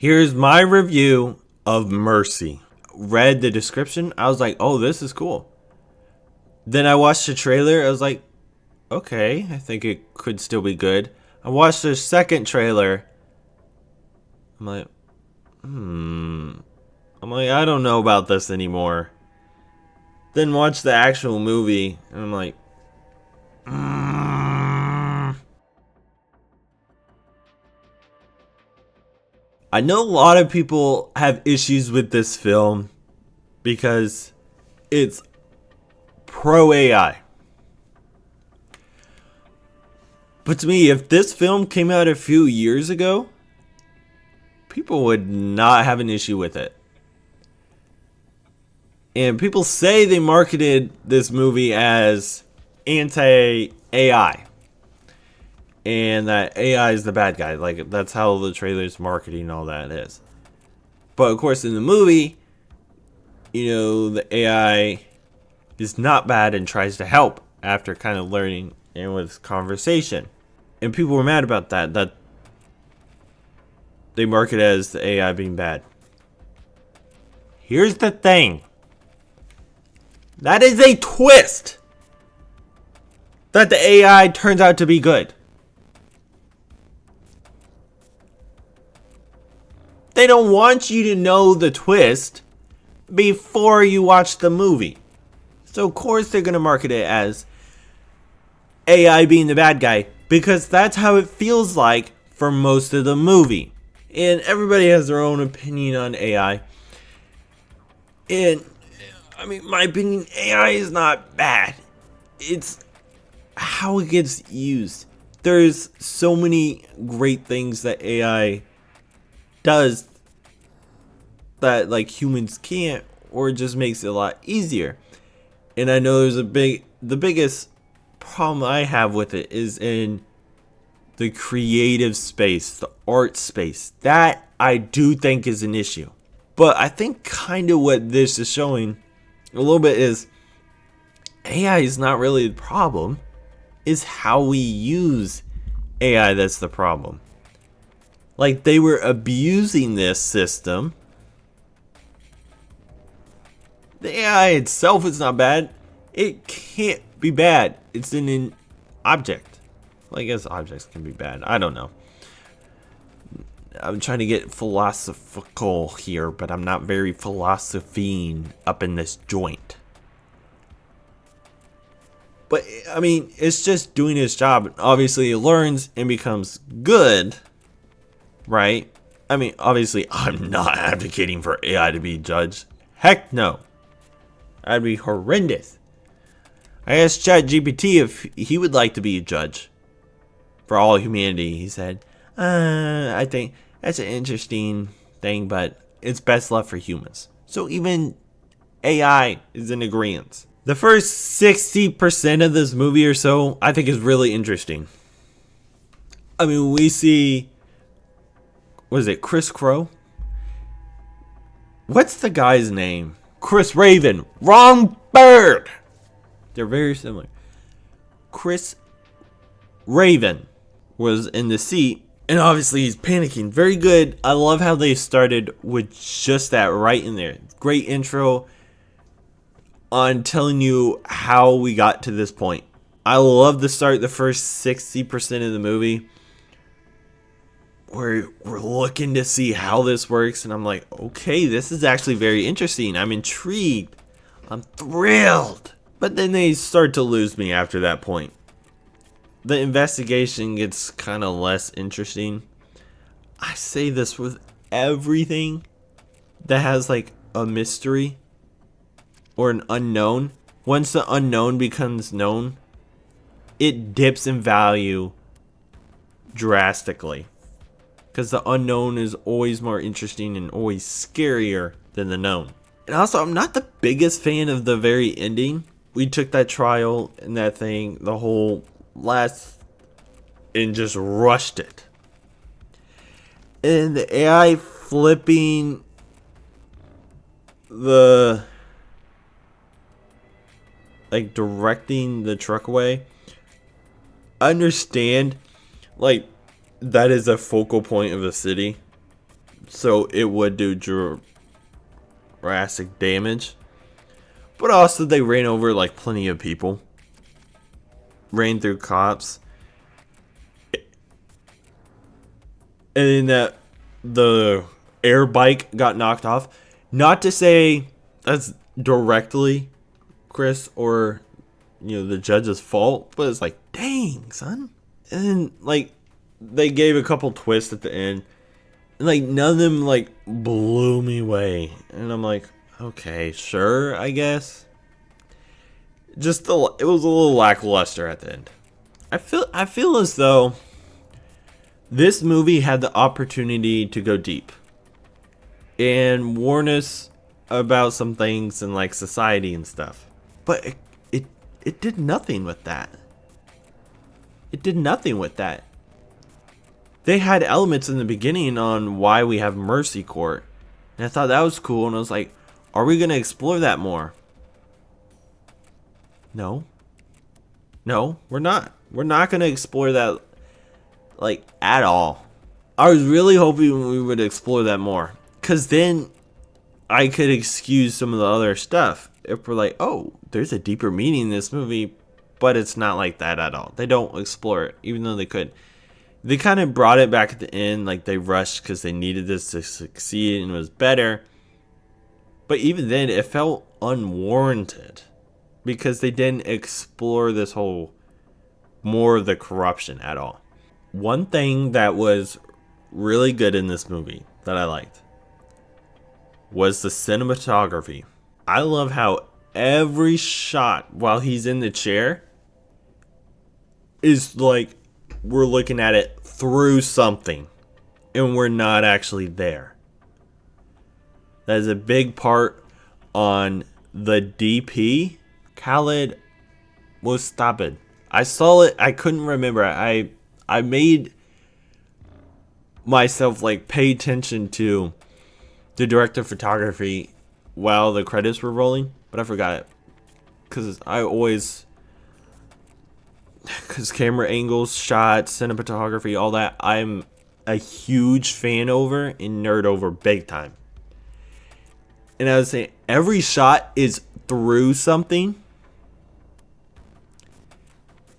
Here's my review of Mercy. Read the description. I was like, oh, this is cool. Then I watched the trailer. I was like, okay, I think it could still be good. I watched the second trailer. I'm like, I don't know about this anymore. Then watch the actual movie, and I'm like, I know a lot of people have issues with this film because it's pro AI. But to me, if this film came out a few years ago, people would not have an issue with it. And people say they marketed this movie as anti-AI. And that AI is the bad guy. Like, that's how the trailer's marketing all that is. But of course, in the movie, the AI is not bad and tries to help after kind of learning and with conversation. And people were mad about that they market it as the AI being bad. Here's the thing. That is a twist. That the AI turns out to be good. They don't want you to know the twist before you watch the movie. So of course they're going to market it as AI being the bad guy, because that's how it feels like for most of the movie. And everybody has their own opinion on AI. And my opinion, AI is not bad. It's how it gets used. There's so many great things that AI does that like humans can't, or it just makes it a lot easier. And I know there's the biggest problem I have with it is in the creative space, the art space. That I do think is an issue. But I think kind of what this is showing a little bit is AI is not really the problem. It's how we use AI that's the problem. Like, they were abusing this system. The AI itself is not bad. It can't be bad. It's an object. Well, I guess objects can be bad. I don't know. I'm trying to get philosophical here, but I'm not very philosophing up in this joint. But, it's just doing its job. Obviously, it learns and becomes good, right? Obviously, I'm not advocating for AI to be judged. Heck no. That'd be horrendous. I asked ChatGPT if he would like to be a judge for all humanity. He said, I think that's an interesting thing, but it's best left for humans. So even AI is in agreement. The first 60% of this movie or so, I think is really interesting. We see, what is it, Chris Crow? What's the guy's name? Chris Raven. Wrong bird. They're very similar. Chris Raven was in the seat, and obviously he's panicking. Very good. I love how they started with just that right in there. Great intro on telling you how we got to this point. I love the start, the first 60% of the movie, where we're looking to see how this works, and I'm like, okay, this is actually very interesting. I'm intrigued. I'm thrilled. But then they start to lose me after that point. The investigation gets kind of less interesting. I say this with everything that has like a mystery or an unknown. Once the unknown becomes known, it dips in value drastically. Because the unknown is always more interesting and always scarier than the known. And also, I'm not the biggest fan of the very ending. We took that trial and that thing, the whole last, and just rushed it. And the AI flipping the, like, directing the truck away. I understand, like, that is a focal point of the city. so it would do drastic damage. But also they ran over like plenty of people. Ran through cops. And then the air bike got knocked off. Not to say that's directly Chris or the judge's fault, but it's like, dang, son. And then like they gave a couple twists at the end. And like none of them like blew me away. And I'm like, okay, sure, I guess. It was a little lackluster at the end. I feel as though this movie had the opportunity to go deep and warn us about some things in like society and stuff. But it did nothing with that. It did nothing with that. They had elements in the beginning on why we have mercy court. And I thought that was cool, and I was like, are we going to explore that more? No. No, we're not. We're not going to explore that like at all. I was really hoping we would explore that more, because then I could excuse some of the other stuff. If we're like, oh, there's a deeper meaning in this movie, but it's not like that at all. They don't explore it, even though they could. They kind of brought it back at the end, like they rushed because they needed this to succeed and it was better. But even then, it felt unwarranted because they didn't explore this whole more of the corruption at all. One thing that was really good in this movie that I liked was the cinematography. I love how every shot while he's in the chair is like we're looking at it through something and we're not actually there. That is a big part on the DP, Khaled Mustabid. I saw it, I couldn't remember. I made myself like pay attention to the director of photography while the credits were rolling, but I forgot it because camera angles, shots, cinematography, all that I'm a huge fan over and nerd over big time. And I was saying every shot is through something.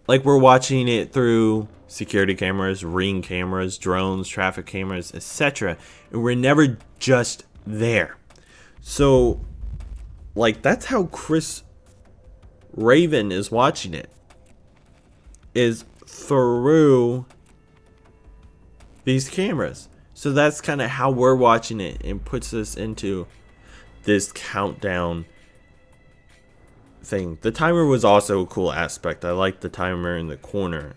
Like we're watching it through security cameras, ring cameras, drones, traffic cameras, etc. And we're never just there. So, like, that's how Chris Raven is watching it. Is through these cameras. So that's kind of how we're watching it and puts us into this countdown thing. The timer was also a cool aspect. I like the timer in the corner.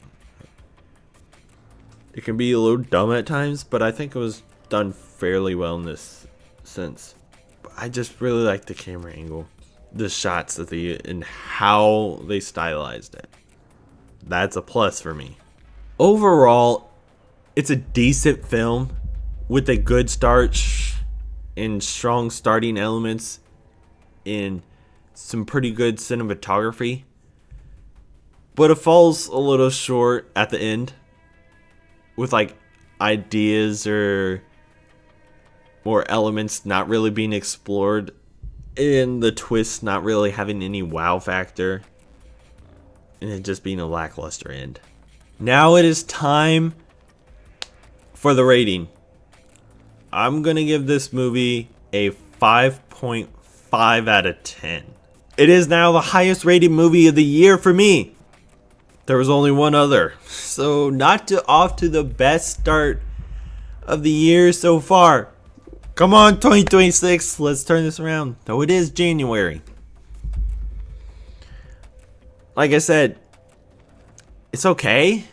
It can be a little dumb at times, but I think it was done fairly well in this sense. I just really like the camera angle, the shots that they and how they stylized it. That's a plus for me. Overall, it's a decent film with a good start and strong starting elements and some pretty good cinematography. But it falls a little short at the end with like ideas or elements not really being explored and the twist not really having any wow factor and it just being a lackluster end. Now it is time for the rating. I'm gonna give this movie a 5.5 out of 10. It is now the highest rated movie of the year for me. There was only one other. So off to the best start of the year so far. Come on, 2026, let's turn this around. Though it is January. Like I said, it's okay.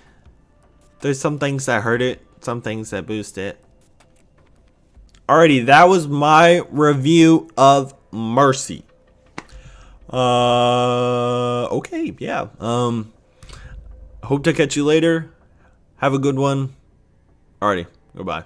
There's some things that hurt it, some things that boost it. Alrighty, that was my review of Mercy. Okay, yeah. Hope to catch you later. Have a good one. Alrighty, goodbye.